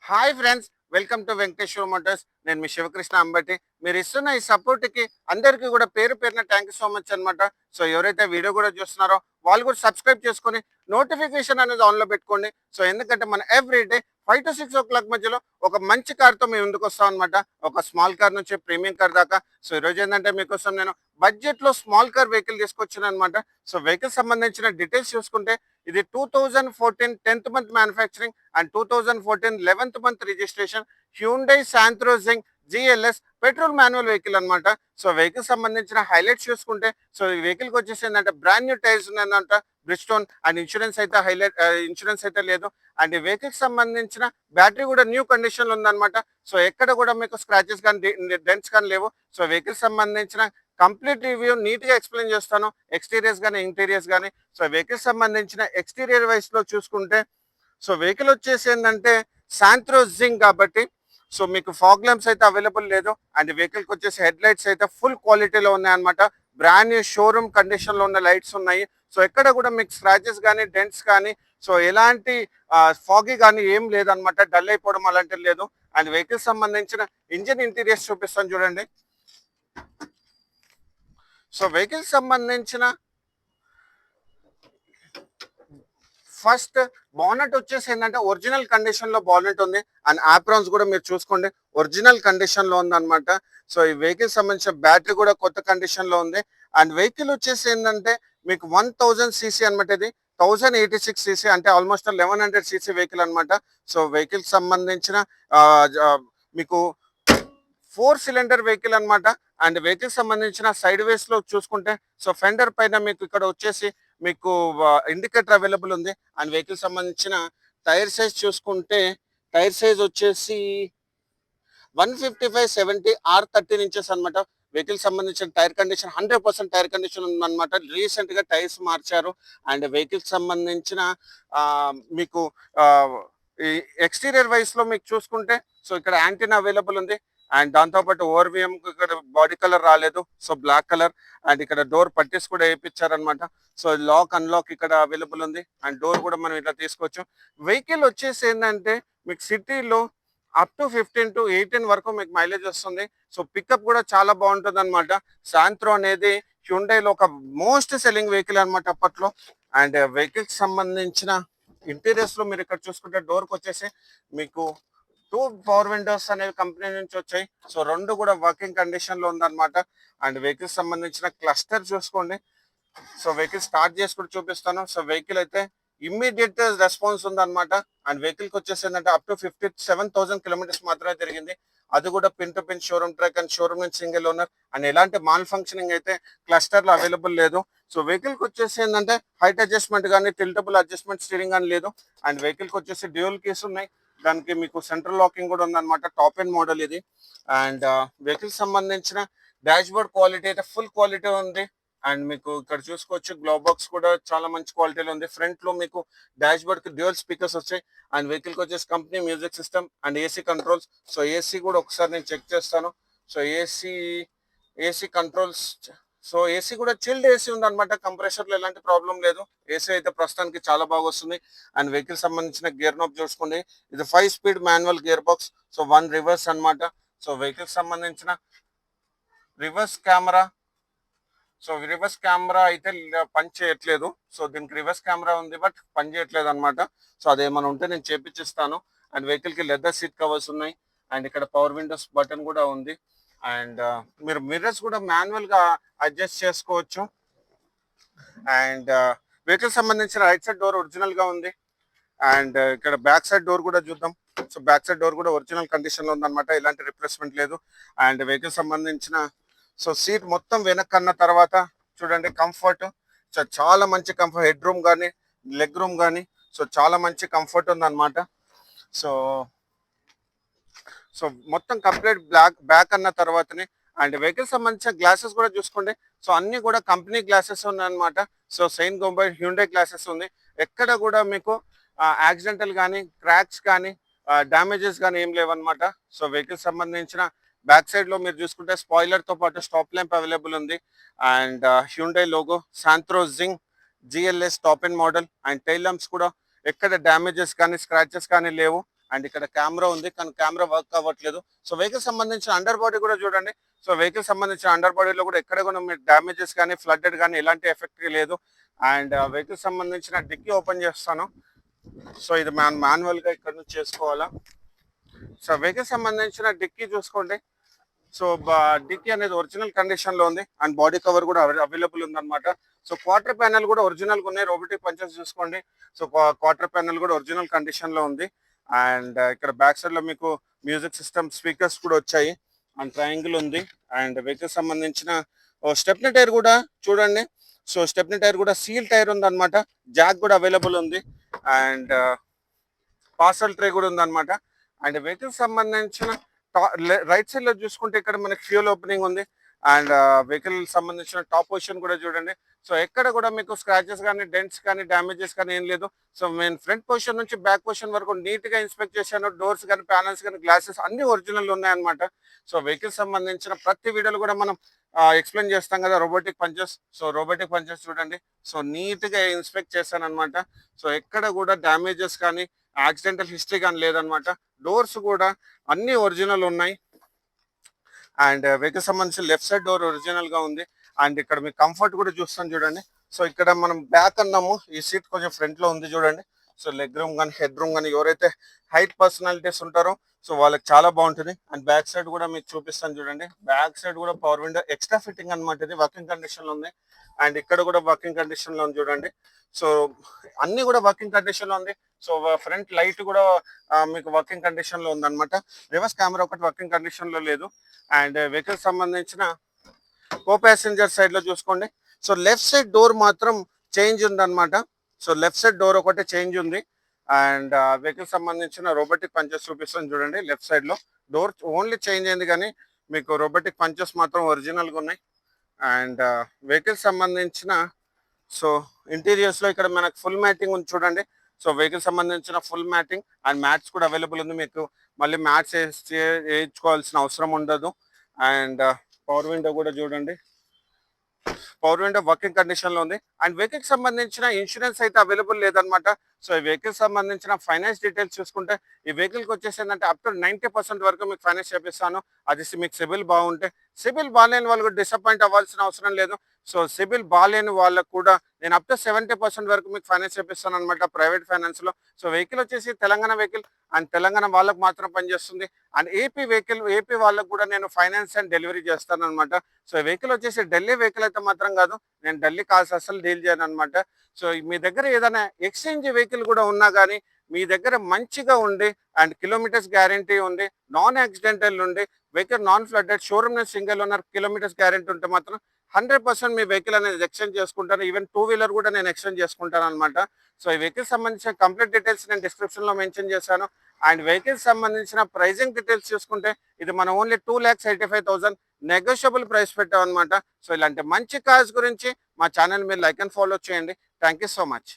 Hi friends, welcome to Venkateswara Motors. నేను మీ శివకృష్ణ అంబటి. మీరు ఇస్తున్న ఈ సపోర్ట్కి అందరికీ కూడా పేరు పేరున థ్యాంక్ యూ సో మచ్ అనమాట. సో ఎవరైతే వీడియో కూడా చూస్తున్నారో వాళ్ళు కూడా సబ్స్క్రైబ్ చేసుకొని నోటిఫికేషన్ అనేది ఆన్లో పెట్టుకోండి. సో ఎందుకంటే మన ఎవ్రీ డే 5 to 6 o'clock మధ్యలో ఒక మంచి కార్తో మేము ముందుకు వస్తాం అనమాట. ఒక స్మాల్ కార్ నుంచి ప్రీమియం కార్ దాకా. సో ఈరోజు ఏంటంటే మీకోసం నేను బడ్జెట్లో స్మాల్ కార్ వెహికల్ తీసుకొచ్చాను అనమాట. సో వెహికల్ సంబంధించిన డీటెయిల్స్ చూసుకుంటే ఇది 2014 10th month manufacturing and 2014 11th month registration Hyundai Santro జింగ్ జిఎల్ఎస్ పెట్రోల్ మాన్యువల్ వెహికల్ అనమాట. సో వెహికల్ సంబంధించిన హైలైట్స్ చూసుకుంటే సో ఈ వెహికల్కి వచ్చేసి ఏంటంటే బ్రాండ్ న్యూ టైర్స్ ఉన్నాయంట, బ్రిడ్స్టోన్ అండ్ ఇన్సూరెన్స్ అయితే ఇన్సూరెన్స్ అయితే లేదు. అండ్ ఈ వెహికల్ సంబంధించిన బ్యాటరీ కూడా న్యూ కండిషన్ లో ఉందన్నమాట. సో ఎక్కడ కూడా మీకు స్క్రాచెస్ కానీ డెంట్స్ కానీ లేవు. సో వెహికల్ సంబంధించిన కంప్లీట్ రివ్యూ నీట్ గా ఎక్స్ప్లెయిన్ చేస్తాను, ఎక్స్టీరియర్స్ కానీ ఇంటీరియర్స్ కానీ. సో వెహికల్ సంబంధించిన ఎక్స్టీరియర్ వైస్ లో చూసుకుంటే సో వెహికల్ వచ్చేసి ఏంటంటే శాంత్రో జింగ్ కాబట్టి సో మీకు ఫాగ్ ల్యాంప్స్ అయితే అవైలబుల్ లేదు. అండ్ వెహికల్ కి వచ్చేసి హెడ్ లైట్స్ అయితే ఫుల్ క్వాలిటీలో ఉన్నాయన్నమాట. బ్రాండ్ న్యూ షోరూమ్ కండిషన్ లో ఉన్న లైట్స్ ఉన్నాయి. సో ఎక్కడ కూడా మీకు స్క్రాచెస్ కానీ డెంట్స్ కానీ సో ఎలాంటి ఫాగీ కానీ ఏం లేదనమాట, డల్ అయిపోవడం అలాంటిది లేదు. అండ్ వెహికల్ సంబంధించిన ఇంజిన్ ఇంటీరియర్స్ చూపిస్తాను చూడండి. సో వెహికల్ సంబంధించిన ఫస్ట్ బానెట్ వచ్చేసి ఏంటంటే ఒరిజినల్ కండిషన్ లో బానెట్ ఉంది. అండ్ ఆప్రాన్స్ కూడా మీరు చూసుకోండి ఒరిజినల్ కండిషన్ లో ఉంది అనమాట. సో ఈ వెహికల్ సంబంధించిన బ్యాటరీ కూడా కొత్త కండిషన్ లో ఉంది. అండ్ వెహికల్ వచ్చేసి ఏంటంటే మీకు 1000cc అనమాట. ఇది 1086cc అంటే ఆల్మోస్ట్ 1100cc వెహికల్ అనమాట. సో వెహికల్ సంబంధించిన మీకు 4 cylinder వెహికల్ అనమాట. అండ్ వెహికల్ సంబంధించిన సైడ్ వేస్ లో చూసుకుంటే సో ఫెండర్ పైన మీకు ఇక్కడ వచ్చేసి మీకు ఇండికేటర్ అవైలబుల్ ఉంది. అండ్ వెహికల్ సంబంధించిన టైర్ సైజ్ చూసుకుంటే టైర్ సైజ్ వచ్చేసి 155/70 R13 ఇంచెస్ అనమాట. వెహికల్ సంబంధించిన టైర్ కండిషన్ 100% టైర్ కండిషన్ ఉందన్నమాట. రీసెంట్ గా టైర్స్ మార్చారు. అండ్ వెహికల్ సంబంధించిన మీకు ఎక్స్టీరియర్ వైస్ లో మీకు చూసుకుంటే సో ఇక్కడ యాంటీనా అవైలబుల్ ఉంది. అండ్ దాంతోపాటు ఓవర్విఎం ఇక్కడ బాడీ కలర్ రాలేదు, సో బ్లాక్ కలర్. అండ్ ఇక్కడ డోర్ పట్టీస్ కూడా వేయించారనమాట. సో లాక్ అన్లాక్ ఇక్కడ అవైలబుల్ ఉంది. అండ్ డోర్ కూడా మనం ఇట్లా తీసుకోవచ్చు. వెహికల్ వచ్చేసి ఏంటంటే మీకు సిటీలో అప్ టు 15 to 18 వరకు మీకు మైలేజ్ వస్తుంది. సో పికప్ కూడా చాలా బాగుంటుంది అనమాట. శాంత్రో అనేది హ్యుండైలో ఒక మోస్ట్ సెల్లింగ్ వెహికల్ అనమాట అప్పట్లో. అండ్ వెహికల్ సంబంధించిన ఇంటీరియర్స్ లో మీరు ఇక్కడ చూసుకుంటే డోర్కి వచ్చేసి మీకు 2 పవర్ విండోస్ అనేవి కంపెనీ నుంచి వచ్చాయి. సో 2 కూడా వర్కింగ్ కండిషన్ లో ఉందన్నమాట. అండ్ వెహికల్ సంబంధించిన క్లస్టర్ చూసుకోండి. సో వెహికల్ స్టార్ట్ చేసి కూడా చూపిస్తాను. సో వెహికల్ అయితే ఇమ్మీడియట్ రెస్పాన్స్ ఉందన్నమాట. అండ్ వెహికల్ కి వచ్చేసి ఏంటంటే అప్ టు 57,000 kilometers మాత్రమే తిరిగింది. అది కూడా pin to pin showroom track and showroom నుంచి సింగిల్ ఓనర్. అండ్ ఎలాంటి మాల్ ఫంక్షనింగ్ అయితే క్లస్టర్ లో అవైలబుల్ లేదు. సో వెహికల్ కి వచ్చేసి ఏంటంటే హైట్ అడ్జస్ట్మెంట్ కానీ టిల్టబుల్ అడ్జస్ట్మెంట్ స్టీరింగ్ కానీ లేదు. అండ్ వెహికల్ కి వచ్చేసి డ్యూయల్ కీస్ ఉన్నాయి. దానికి మీకు సెంట్రల్ లాకింగ్ కూడా ఉందన్నమాట. టాప్ ఎండ్ మోడల్ ఇది. అండ్ వెహికల్ సంబంధించిన డాష్ బోర్డ్ క్వాలిటీ అయితే ఫుల్ క్వాలిటీ ఉంది. అండ్ మీకు ఇక్కడ చూసుకోవచ్చు గ్లోవ్ బాక్స్ కూడా చాలా మంచి క్వాలిటీలో ఉంది. ఫ్రంట్ లో మీకు డాష్ బోర్డ్ కి డ్యూయల్ స్పీకర్స్ వచ్చాయి. అండ్ వెహికల్ కి వచ్చేసి company music system and AC controls. So AC కూడా ఒకసారి నేను చెక్ చేస్తాను. So AC controls. So AC కూడా చిల్డ్ ఏసీ ఉంది అనమాట. కంప్రెషర్ లో ఎలాంటి ప్రాబ్లం లేదు. ఏసీ అయితే ప్రస్తుతానికి చాలా బాగా వస్తుంది. అండ్ వెహికల్ సంబంధించిన గేర్ నాబ్ చూసుకోండి. ఇది 5-speed manual gear box. So 1 reverse అనమాట. సో వెహికల్ సంబంధించిన reverse camera. So reverse camera అయితే పని చేయట్లేదు. సో దీనికి రివర్స్ కెమెరా ఉంది బట్ పని చేయట్లేదు అనమాట. సో అదేమైనా ఉంటే నేను చేపించిస్తాను. అండ్ వెహికల్ కి లెదర్ సీట్ కవర్స్ ఉన్నాయి. అండ్ ఇక్కడ పవర్ విండోస్ బటన్ కూడా ఉంది. అండ్ మీరు మిర్రర్స్ కూడా మాన్యువల్ గా అడ్జస్ట్ చేసుకోవచ్చు. అండ్ వెహికల్ సంబంధించిన రైట్ సైడ్ డోర్ ఒరిజినల్ గా ఉంది. అండ్ ఇక్కడ బ్యాక్ సైడ్ డోర్ కూడా చూద్దాం. సో బ్యాక్ సైడ్ డోర్ కూడా ఒరిజినల్ కండిషన్ లో ఉందన్నమాట. ఎలాంటి రిప్లేస్మెంట్ లేదు. అండ్ వెహికల్ సంబంధించిన సో సీట్ మొత్తం వెనక్కి అన్న తర్వాత చూడండి కంఫర్ట్. సో చాలా మంచి కంఫర్ట్. హెడ్ రూమ్ కానీ లెగ్ రూమ్ కానీ సో చాలా మంచి కంఫర్ట్ ఉందన్నమాట. సో సో మొత్తం కంప్లీట్ బ్యాక్ అన్న తర్వాతనే. అండ్ వెహికల్ సంబంధించిన గ్లాసెస్ కూడా చూసుకోండి. సో అన్ని కూడా కంపెనీ గ్లాసెస్ ఉన్నాయన్నమాట. సో సెయిన్ గోంబై హ్యూండై గ్లాసెస్ ఉంది. ఎక్కడ కూడా మీకు యాక్సిడెంటల్ కానీ క్రాక్స్ కానీ డ్యామేజెస్ కానీ ఏం లేవన్నమాట. సో వెహికల్ సంబంధించిన బ్యాక్ సైడ్ లో మీరు చూసుకుంటే స్పాయిలర్ తో పాటు స్టాప్ ల్యాంప్ అవైలబుల్ ఉంది. అండ్ హ్యూండై లోగో శాంత్రో జింగ్ GLS top end model. And tile lamps కూడా ఎక్కడ డ్యామేజెస్ కానీ స్క్రాచెస్ కానీ లేవు. అండ్ ఇక్కడ కెమెరా ఉంది కానీ కెమెరా వర్క్ అవ్వట్లేదు. సో వెహికల్ సంబంధించిన అండర్ బాడీ కూడా చూడండి. సో వెహికల్ సంబంధించిన అండర్ బాడీలో కూడా ఎక్కడ కూడా మీరు డ్యామేజెస్ కానీ ఫ్లడ్డెడ్ కానీ ఎలాంటి ఎఫెక్ట్ లేదు. అండ్ వెహికల్ సంబంధించిన డిక్కీ ఓపెన్ చేస్తాను. సో ఇది మాన్యువల్ గా ఇక్కడ నుంచి చేసుకోవాలా. సో వెహికల్ సంబంధించిన డిక్కీ చూసుకోండి. సో డిక్కీ అనేది ఒరిజినల్ కండిషన్ లో ఉంది అండ్ బాడీ కవర్ కూడా అవైలబుల్ ఉంది అనమాట. సో క్వార్టర్ ప్యానల్ కూడా ఒరిజినల్ గా ఉన్నాయి. రోబోటిక్ పంచెస్ చూసుకోండి. సో క్వార్టర్ ప్యానల్ కూడా ఒరిజినల్ కండిషన్ లో ఉంది. అండ్ ఇక్కడ బ్యాక్ సైడ్ లో మీకు మ్యూజిక్ సిస్టమ్ స్పీకర్స్ కూడా వచ్చాయి అండ్ ట్రయాంగిల్ ఉంది. అండ్ వెహికల్ సంబంధించిన స్టెప్నీ టైర్ కూడా చూడండి. సో స్టెప్నీ టైర్ కూడా సీల్ టైర్ ఉంది అనమాట. జాక్ కూడా అవైలబుల్ ఉంది అండ్ పార్సల్ ట్రే కూడా ఉంది అనమాట. అండ్ వెహికల్ సంబంధించిన రైట్ సైడ్ లో చూసుకుంటే ఇక్కడ మనకి ఫ్యూల్ ఓపెనింగ్ ఉంది అండ్ వెహికల్ సంబంధించిన టాప్ పొజిషన్ కూడా చూడండి. సో ఎక్కడ కూడా మీకు స్క్రాచెస్ కానీ డెంట్స్ కానీ డ్యామేజెస్ కానీ ఏం లేదు. సో నేను ఫ్రంట్ పొజిషన్ నుంచి బ్యాక్ పొజిషన్ వరకు నీట్ గా ఇన్స్పెక్ట్ చేశాను. డోర్స్ కానీ ప్యానల్స్ కానీ గ్లాసెస్ అన్ని ఒరిజినల్ ఉన్నాయన్నమాట. సో వెహికల్ సంబంధించిన ప్రతి వీడియోలు కూడా మనం ఎక్స్ప్లెయిన్ చేస్తాం కదా robotic punches. So robotic punches చూడండి. సో నీట్ గా ఇన్స్పెక్ట్ చేశాను అనమాట. సో ఎక్కడ కూడా డ్యామేజెస్ కానీ యాక్సిడెంటల్ హిస్టరీ కానీ లేదనమాట. డోర్స్ కూడా అన్ని ఒరిజినల్ ఉన్నాయి అండ్ వెహికల్ సంబంధించిన లెఫ్ట్ సైడ్ డోర్ ఒరిజినల్ గా ఉంది. అండ్ ఇక్కడ మీకు కంఫర్ట్ కూడా చూస్తాను చూడండి. సో ఇక్కడ మనం బ్యాక్ అన్నాము, ఈ సీట్ కొంచెం ఫ్రంట్ లో ఉంది చూడండి. సో లెగ్ రూమ్ కానీ హెడ్ రూమ్ కానీ ఎవరైతే హైట్ పర్సనాలిటీస్ ఉంటారో సో వాళ్ళకి చాలా బాగుంటుంది. అండ్ బ్యాక్ సైడ్ కూడా మీకు చూపిస్తాను చూడండి. బ్యాక్ సైడ్ కూడా పవర్ విండో ఎక్స్ట్రా ఫిట్టింగ్ అనమాట. ఇది వర్కింగ్ కండిషన్ లో ఉంది అండ్ ఇక్కడ కూడా వర్కింగ్ కండిషన్ లో ఉంది చూడండి. సో అన్ని కూడా వర్కింగ్ కండిషన్ లో ఉంది. సో ఫ్రంట్ లైట్ కూడా మీకు వర్కింగ్ కండిషన్ లో ఉందన్నమాట. రివర్స్ కెమెరా ఒకటి వర్కింగ్ కండిషన్ లో లేదు. అండ్ వెహికల్ సంబంధించిన కో ప్యాసింజర్ సైడ్ లో చూసుకోండి. సో లెఫ్ట్ సైడ్ డోర్ మాత్రం చేంజ్ ఉంది అనమాట. సో లెఫ్ట్ సైడ్ డోర్ ఒకటి చేంజ్ ఉంది అండ్ వెహికల్ సంబంధించిన రోబోటిక్ పంచెస్ చూపిస్తాను చూడండి. లెఫ్ట్ సైడ్ లో డోర్ ఓన్లీ చేంజ్ అయింది కానీ మీకు రోబోటిక్ పంచెస్ మాత్రం ఒరిజినల్ గా ఉన్నాయి. అండ్ వెహికల్ సంబంధించిన సో ఇంటీరియర్స్ లో ఇక్కడ మనకు ఫుల్ మ్యాటింగ్ ఉంది చూడండి. సో వెహికల్ సంబంధించిన ఫుల్ మ్యాటింగ్ అండ్ మ్యాట్స్ కూడా అవైలబుల్ ఉంది. మీకు మళ్ళీ మ్యాట్స్ వేయించుకోవాల్సిన అవసరం ఉండదు. అండ్ పవర్ విండో కూడా చూడండి. పవర్ విండో వర్కింగ్ కండిషన్ లో ఉంది. అండ్ వెహికల్ సంబంధించిన ఇన్సూరెన్స్ అయితే అవైలబుల్ లేదనమాట. సో ఈ వెహికల్ సంబంధించిన ఫైనాన్స్ డీటెయిల్స్ చూసుకుంటే ఈ వెహికల్ కి వచ్చేసి ఏంటంటే అప్ టు 90% వరకు మీకు ఫైనాన్స్ చేపిస్తాను. అది మీకు సిబిల్ బాగుంటే. సిబిల్ బాగాలేని వాళ్ళు కూడా డిసప్పాయింట్ అవ్వాల్సిన అవసరం లేదు. సో సిబిల్ బాగాలేని వాళ్ళకు కూడా నేను అప్ టు 70% వరకు మీకు ఫైనాన్స్ చేపిస్తాను అనమాట ప్రైవేట్ ఫైనాన్స్ లో. సో వెహికల్ వచ్చేసి తెలంగాణ వెహికల్ అండ్ తెలంగాణ వాళ్ళకు మాత్రం పనిచేస్తుంది. అండ్ ఏపీ వెహికల్ ఏపీ వాళ్ళకు కూడా నేను ఫైనాన్స్ అండ్ డెలివరీ చేస్తాను అనమాట. సో వెహికల్ వచ్చేసి ఢిల్లీ వెహికల్ అయితే మాత్రం కాదు, నేను ఢిల్లీ కాల్స్ అసలు డీల్ చేయను అనమాట. సో మీ దగ్గర ఏదైనా ఎక్స్చేంజ్ వెహికల్ కూడా ఉన్నా కానీ మీ దగ్గర మంచిగా ఉండి అండ్ కిలోమీటర్స్ గ్యారంటీ ఉంది, నాన్ యాక్సిడెంటల్ ఉండి వెహికల్ నాన్ ఫ్లడ్డెడ్ షోరూమ్ నుంచి సింగిల్ ఓనర్ కిలోమీటర్స్ గ్యారంటీ ఉంటే మాత్రం 100% మీ వెహికల్ అనేది ఎక్స్చేంజ్ చేసుకుంటాను. ఈవెన్ 2 వీలర్ కూడా నేను ఎక్స్చేంజ్ చేసుకుంటాను అనమాట. సో ఈ వెహికల్ సంబంధించిన కంప్లీట్ డీటెయిల్స్ నేను డిస్క్రిప్షన్ లో మెన్షన్ చేశాను. అండ్ వెహికల్ సంబంధించిన ప్రైజింగ్ డీటెయిల్స్ చూసుకుంటే ఇది మనం ఓన్లీ 2,85,000 నెగోషియబుల్ ప్రైస్ పెట్టాం అనమాట. సో ఇలాంటి మంచి కార్స్ గురించి మా ఛానల్ మీరు లైక్ అండ్ ఫాలో చేయండి. Thank you so much.